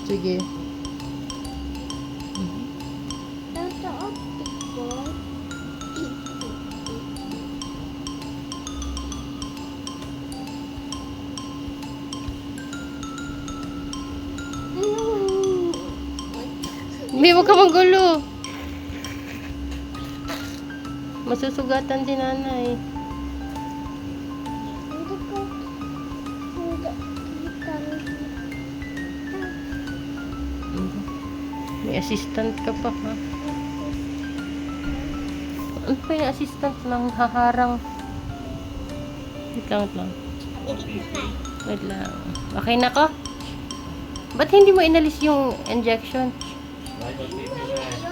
Sige. Hindi, huwag ka manggulo. Masusugatan din nanay. May assistant ka pa, ha? Ano pa yung assistant ng haharang? Wait lang. Wait lang. Okay na ko? Ba't hindi mo inalis yung injection?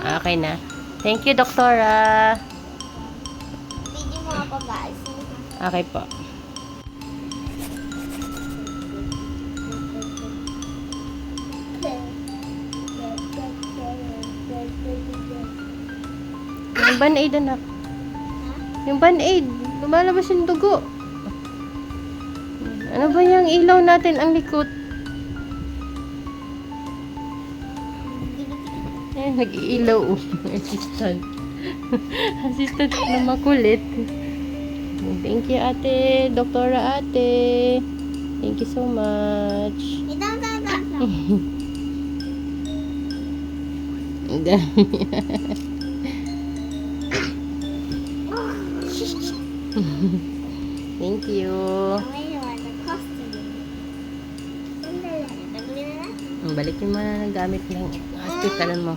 Okay na. Thank you, doktora. Video mo ako, guys. Okay po. Yung band-aid, anak. Yung band-aid. Lumalabas yung dugo. Ano ba yung ilaw natin ang likot? Ayan, nag-iilaw. Assistant. Assistant na makulit. Thank you, ate. Doktora ate. Thank you so much. Ang dami. Thank you. Balikin mo na ng gamit ng hospitalan mo.